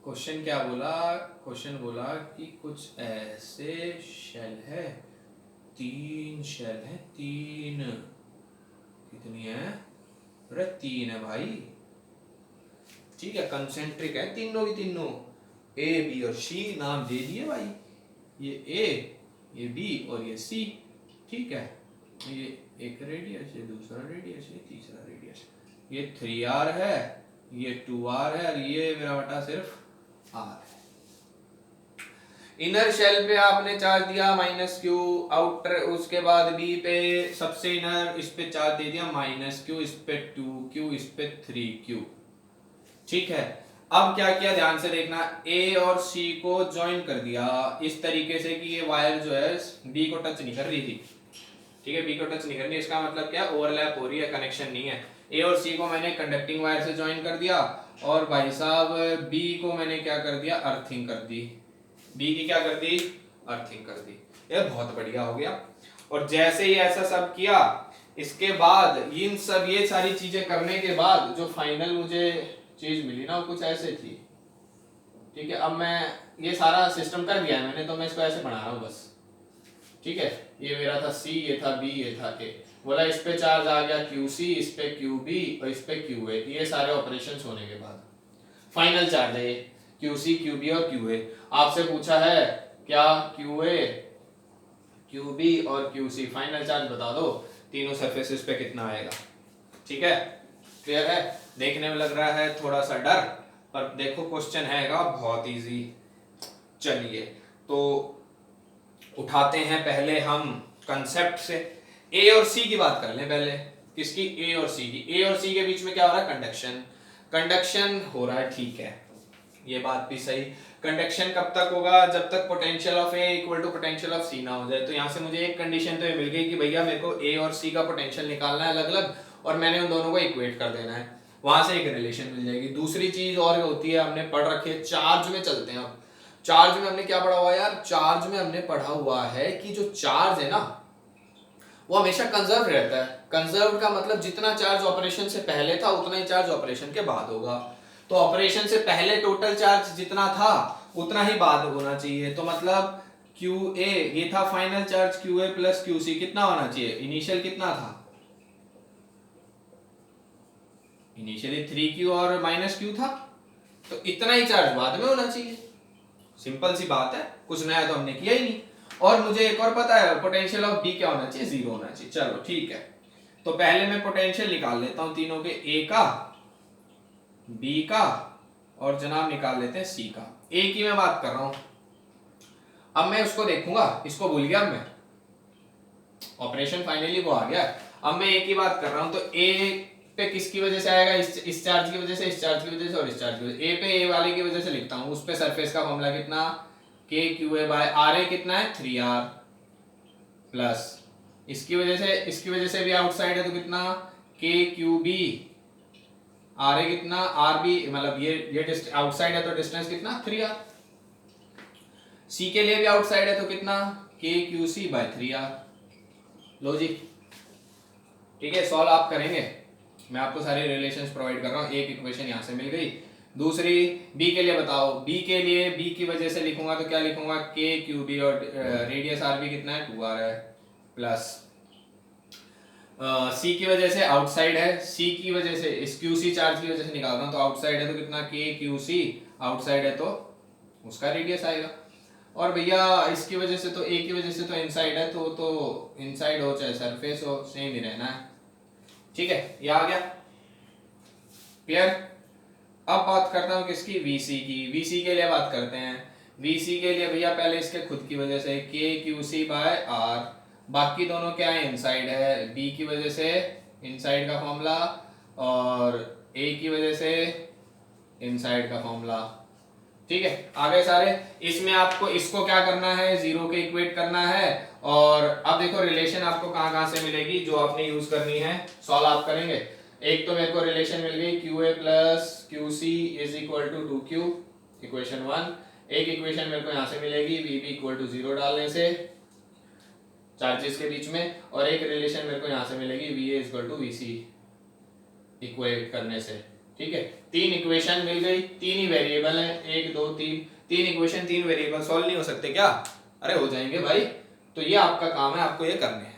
Question क्या बोला? Question बोला कि कुछ ऐसे शेल है, 3 शेल है, 3। कितनी है? अरे 3 है भाई। ठीक है, कंसेंट्रिक है तीनों की तीनों। ए बी और सी नाम दे दिए भाई। ये ए, ये बी और ये सी। ठीक है, ये एक रेडियस, ये दूसरा रेडियस, ये तीसरा रेडियस। ये 3r है, ये 2r है और ये मेरा बटा सिर्फ r है। इनर शेल पे आपने चार्ज दिया -q, आउटर उसके बाद बी पे सबसे इनर इस पे चार्ज दे दिया -q, इस पे 2q, इस पे 3q। ठीक है, अब क्या किया ध्यान से देखना, ए और सी को ज्वाइन कर दिया इस तरीके से कि ये वायर जो है बी को टच नहीं कर रही थी। ठीक है, बी को टच नहीं कर रही, इसका मतलब क्या, ओवरलैप हो रही है, कनेक्शन नहीं है। ए और सी को मैंने कंडक्टिंग वायर से ज्वाइन कर दिया और भाई साहब बी को मैंने क्या कर दिया, अर्थिंग कर दी। बी की क्या कर दी, अर्थिंग कर दी। ये बहुत बढ़िया हो गया। और जैसे ही ऐसा सब किया, इसके बाद इन सब ये सारी चीजें करने के बाद जो फाइनल मुझे चीज मिली ना, वो कुछ ऐसे थी। ठीक है, अब मैं ये सारा सिस्टम कर दिया है मैंने, तो मैं इसको ऐसे बना रहा हूँ बस। ठीक है, ये मेरा था सी, ये था बी, ये था ए। बोला इस पे चार्ज आ गया QC, इस पे QB और इस पे QA। ये सारे ऑपरेशंस होने के बाद फाइनल चार्ज है ये QC, QB और QA। आपसे पूछा है क्या, QA, QB और QC फाइनल चार्ज बता दो, तीनों सरफेसेस पे कितना आएगा। ठीक है, क्लियर है? देखने में लग रहा है थोड़ा सा डर, पर देखो क्वेश्चन हैगा बहुत इजी। चलिए तो उठाते हैं पहले हम कंसेप्ट से। ए और सी की बात कर लें पहले। किसकी? ए और सी की। ए और सी के बीच में क्या हो रहा है, कंडक्शन। कंडक्शन हो रहा है, ठीक है, ये बात भी सही। कंडक्शन कब तक होगा, जब तक potential of A equal to potential of C ना हो जाए। तो यहाँ से मुझे एक कंडीशन तो ये मिल गई कि भैया मेरे को ए और सी का पोटेंशियल निकालना है अलग अलग, और मैंने उन दोनों को इक्वेट कर देना है, वहां से एक रिलेशन मिल जाएगी। दूसरी चीज और होती है, हमने पढ़ रखी है, चार्ज में चलते हैं अब। चार्ज में हमने क्या पढ़ा हुआ है यार, चार्ज में हमने पढ़ा हुआ है कि जो चार्ज है ना, वो हमेशा कंजर्व रहता है। कंजर्व का मतलब जितना चार्ज ऑपरेशन से पहले था उतना ही चार्ज ऑपरेशन के बाद होगा। तो ऑपरेशन से पहले टोटल चार्ज जितना था उतना ही बाद होना चाहिए। तो मतलब QA, ये था final charge, QA plus QC कितना होना चाहिए, इनिशियल कितना था, इनिशियली 3Q और -Q था, तो इतना ही चार्ज बाद में होना चाहिए। सिंपल सी बात है, कुछ नया तो हमने किया ही नहीं। और मुझे एक और पता है, पोटेंशियल ऑफ बी क्या होना चाहिए, 0 होना चाहिए। चलो ठीक है, तो पहले मैं पोटेंशियल निकाल लेता हूं तीनों के, ए का, बी का और जनाब निकाल लेते हैं सी का। ए की मैं बात कर रहा हूं, अब मैं उसको देखूंगा, इसको भूल गया मैं, ऑपरेशन फाइनली वो आ गया। अब मैं ए की बात कर रहा हूं, तो ए पे किसकी वजह से आएगा, इस चार्ज की वजह से, इस चार्ज की वजह से और इस चार्ज की वजह से। ए पे ए वाले की वजह से लिखता हूं, उस पे सरफेस का फॉर्मूला कितना, KQA बाय RA कितना है, 3R प्लस इसकी वजह से भी आउटसाइड है तो कितना, KQB, RA कितना, RB, मतलब ये आउटसाइड है तो डिस्टेंस कितना, 3R। C के लिए भी आउटसाइड है तो कितना, KQC बाय 3R। लो जी, ठीक है, सॉल्व आप करेंगे, मैं आपको सारे रिलेशंस प्रोवाइड कर रहा हूँ। एक इक्वेशन यहाँ से मिल गई। दूसरी बी के लिए बताओ, बी के लिए बी की वजह से लिखूंगा तो क्या लिखूंगा, KQB और रेडियस RB कितना है, 2R है, प्लस सी की वजह से आउटसाइड है, सी की वजह से इस QC चार्ज की वजह से निकाल रहा हूँ, तो आउटसाइड है तो कितना, KQC, आउटसाइड है तो उसका रेडियस आएगा। और भैया इसकी वजह से तो ए की वजह से तो इनसाइड है, तो इनसाइड हो चाहे सरफेस हो, सेम ही रहना है। ठीक है, ये आ गया, क्लियर। अब बात करता हूं किसकी, VC की। VC के लिए बात करते हैं। VC के लिए भैया पहले इसके खुद की वजह से KQC बाय R, बाकी दोनों क्या है, इनसाइड है। B की वजह से इनसाइड का फॉर्मूला और A की वजह से इनसाइड का फॉर्मूला। ठीक है, आगे सारे। इसमें आपको इसको क्या करना है, 0 के इक्वेट करना है। और अब देखो रिलेशन आपको कहां से मिलेगी, जो आपने यूज करनी है, सॉल्व आप करेंगे। एक तो मेरे को रिलेशन मिल गई QA plus QC is equal to 2Q, equation 1। एक इक्वेशन मेरे को यहां से मिलेगी VB इक्वल टू 0 डालने से चार्जेस के बीच में, और एक रिलेशन मेरे को यहां से मिलेगी VA equal to VC equate करने से। ठीक है, 3 इक्वेशन मिल गई, 3 ही वेरिएबल है, 1 2 3, 3 इक्वेशन 3 वेरिएबल, सॉल्व नहीं हो सकते क्या? अरे हो जाएंगे भाई। तो ये आपका काम है, आपको ये करने हैं।